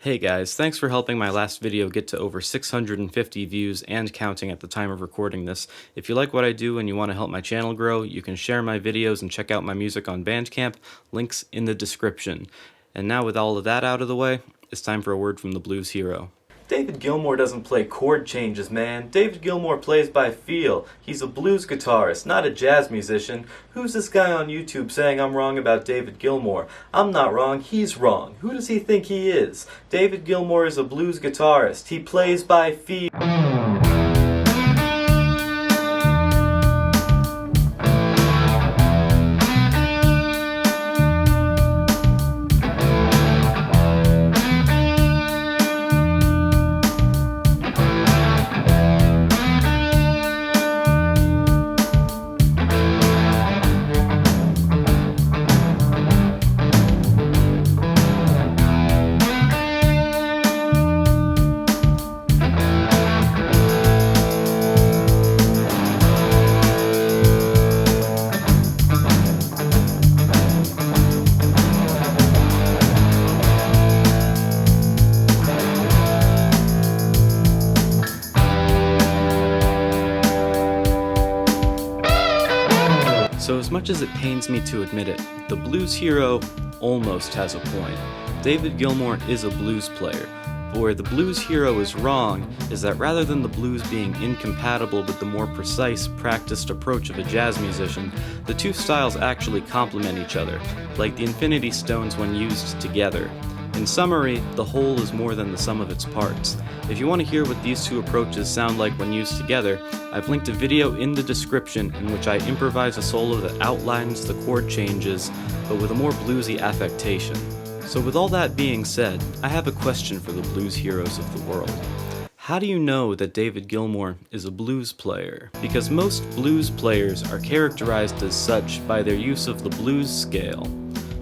Hey guys, thanks for helping my last video get to over 650 views and counting at the time of recording this. If you like what I do and you want to help my channel grow, you can share my videos and check out my music on Bandcamp, links in the description. And now with all of that out of the way, it's time for a word from the blues hero. David Gilmour doesn't play chord changes, man. David Gilmour plays by feel. He's a blues guitarist, not a jazz musician. Who's this guy on YouTube saying I'm wrong about David Gilmour? I'm not wrong, he's wrong. Who does he think he is? David Gilmour is a blues guitarist. He plays by feel. So as much as it pains me to admit it, the blues hero almost has a point. David Gilmour is a blues player, but where the blues hero is wrong is that rather than the blues being incompatible with the more precise, practiced approach of a jazz musician, the two styles actually complement each other, like the infinity stones when used together. In summary, the whole is more than the sum of its parts. If you want to hear what these two approaches sound like when used together, I've linked a video in the description in which I improvise a solo that outlines the chord changes, but with a more bluesy affectation. So with all that being said, I have a question for the blues heroes of the world. How do you know that David Gilmour is a blues player? Because most blues players are characterized as such by their use of the blues scale.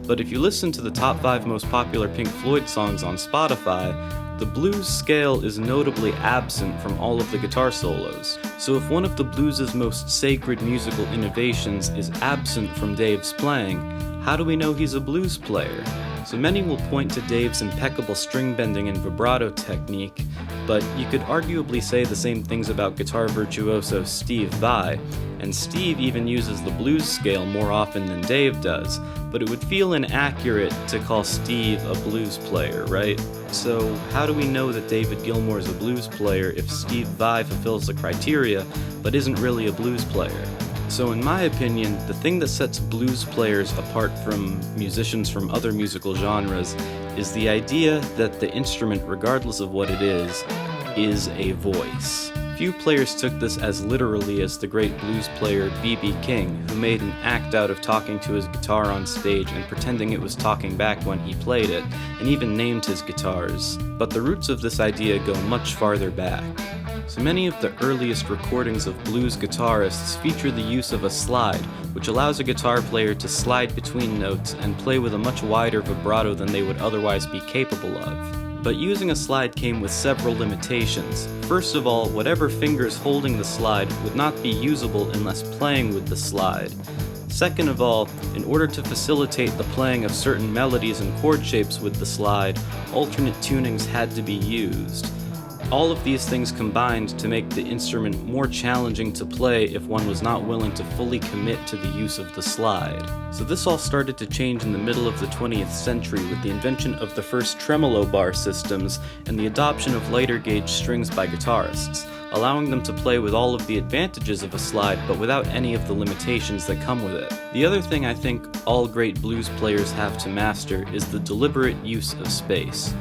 But if you listen to the top 5 most popular Pink Floyd songs on Spotify, the blues scale is notably absent from all of the guitar solos. So if one of the blues's most sacred musical innovations is absent from Dave's playing, how do we know he's a blues player? So many will point to Dave's impeccable string bending and vibrato technique, but you could arguably say the same things about guitar virtuoso Steve Vai, and Steve even uses the blues scale more often than Dave does, but it would feel inaccurate to call Steve a blues player, right? So how do we know that David Gilmour is a blues player if Steve Vai fulfills the criteria, but isn't really a blues player? So in my opinion, the thing that sets blues players apart from musicians from other musical genres is the idea that the instrument, regardless of what it is a voice. Few players took this as literally as the great blues player B.B. King, who made an act out of talking to his guitar on stage and pretending it was talking back when he played it, and even named his guitars. But the roots of this idea go much farther back. So many of the earliest recordings of blues guitarists feature the use of a slide, which allows a guitar player to slide between notes and play with a much wider vibrato than they would otherwise be capable of. But using a slide came with several limitations. First of all, whatever fingers holding the slide would not be usable unless playing with the slide. Second of all, in order to facilitate the playing of certain melodies and chord shapes with the slide, alternate tunings had to be used. All of these things combined to make the instrument more challenging to play if one was not willing to fully commit to the use of the slide. So this all started to change in the middle of the 20th century with the invention of the first tremolo bar systems and the adoption of lighter gauge strings by guitarists, allowing them to play with all of the advantages of a slide but without any of the limitations that come with it. The other thing I think all great blues players have to master is the deliberate use of space.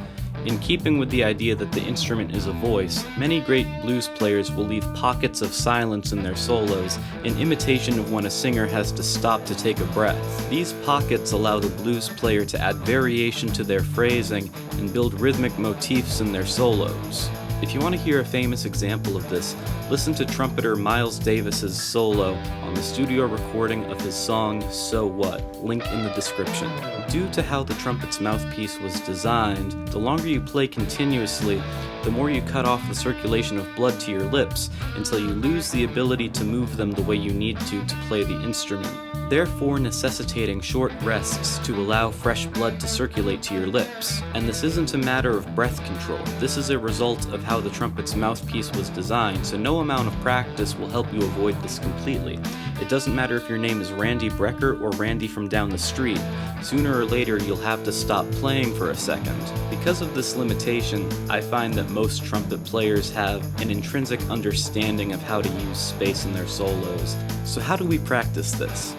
In keeping with the idea that the instrument is a voice, many great blues players will leave pockets of silence in their solos in imitation of when a singer has to stop to take a breath. These pockets allow the blues player to add variation to their phrasing and build rhythmic motifs in their solos. If you want to hear a famous example of this, listen to trumpeter Miles Davis's solo on the studio recording of his song So What, link in the description. Due to how the trumpet's mouthpiece was designed, the longer you play continuously, the more you cut off the circulation of blood to your lips until you lose the ability to move them the way you need to play the instrument, therefore necessitating short rests to allow fresh blood to circulate to your lips. And this isn't a matter of breath control, this is a result of how the trumpet's mouthpiece was designed, so no amount of practice will help you avoid this completely. It doesn't matter if your name is Randy Brecker or Randy from down the street, sooner or later you'll have to stop playing for a second. Because of this limitation, I find that most trumpet players have an intrinsic understanding of how to use space in their solos. So how do we practice this?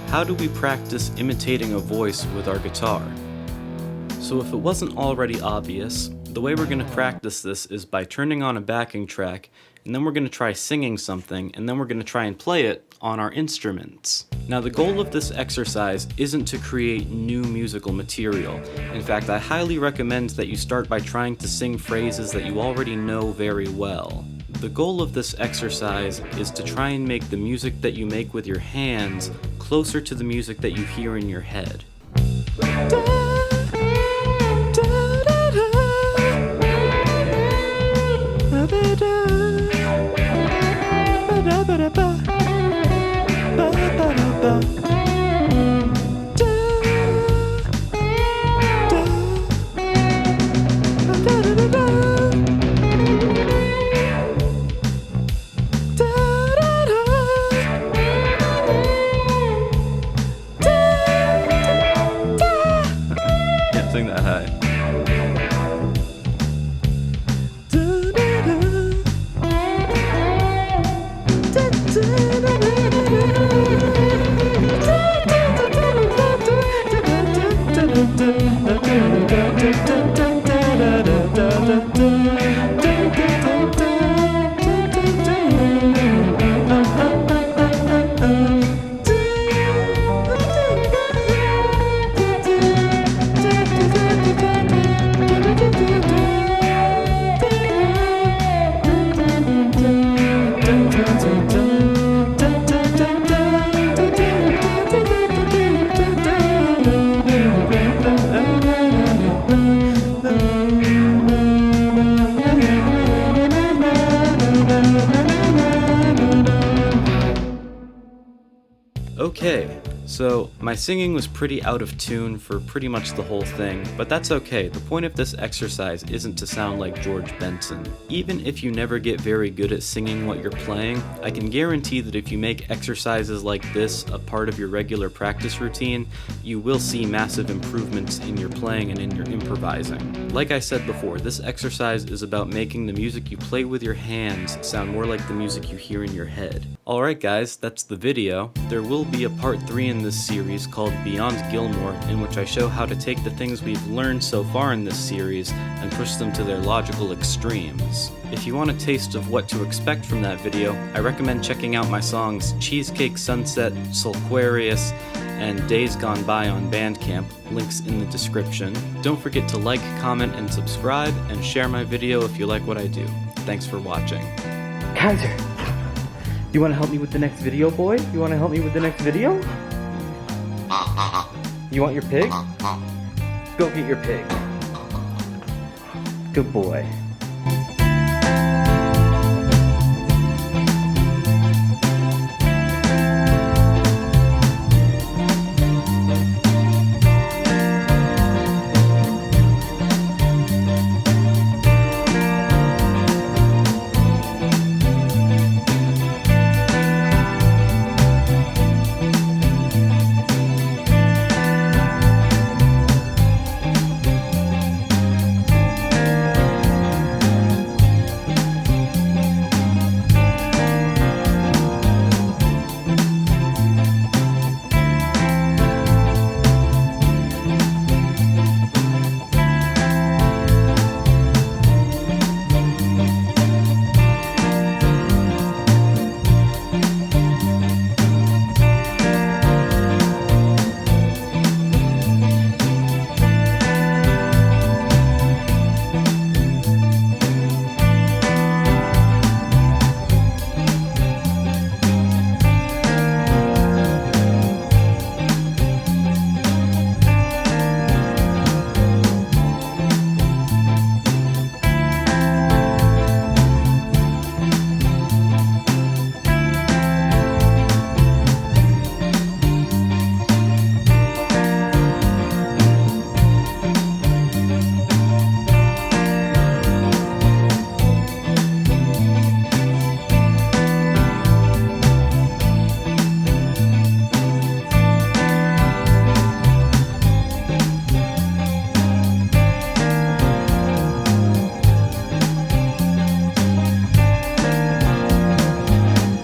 How do we practice imitating a voice with our guitar? So if it wasn't already obvious, the way we're going to practice this is by turning on a backing track, and then we're going to try singing something, and then we're going to try and play it on our instruments. Now the goal of this exercise isn't to create new musical material. In fact, I highly recommend that you start by trying to sing phrases that you already know very well. The goal of this exercise is to try and make the music that you make with your hands closer to the music that you hear in your head. Can't sing that high. Okay, so my singing was pretty out of tune for pretty much the whole thing, but that's okay. The point of this exercise isn't to sound like George Benson. Even if you never get very good at singing what you're playing, I can guarantee that if you make exercises like this a part of your regular practice routine, you will see massive improvements in your playing and in your improvising. Like I said before, this exercise is about making the music you play with your hands sound more like the music you hear in your head. Alright guys, that's the video. There will be a part 3 in this series called Beyond Gilmour, in which I show how to take the things we've learned so far in this series and push them to their logical extremes. If you want a taste of what to expect from that video, I recommend checking out my songs Cheesecake Sunset, Sulquarius, and Days Gone By on Bandcamp, links in the description. Don't forget to like, comment, and subscribe, and share my video if you like what I do. Thanks for watching. Kaiser! You want to help me with the next video, boy? You want to help me with the next video? You want your pig? Go get your pig. Good boy.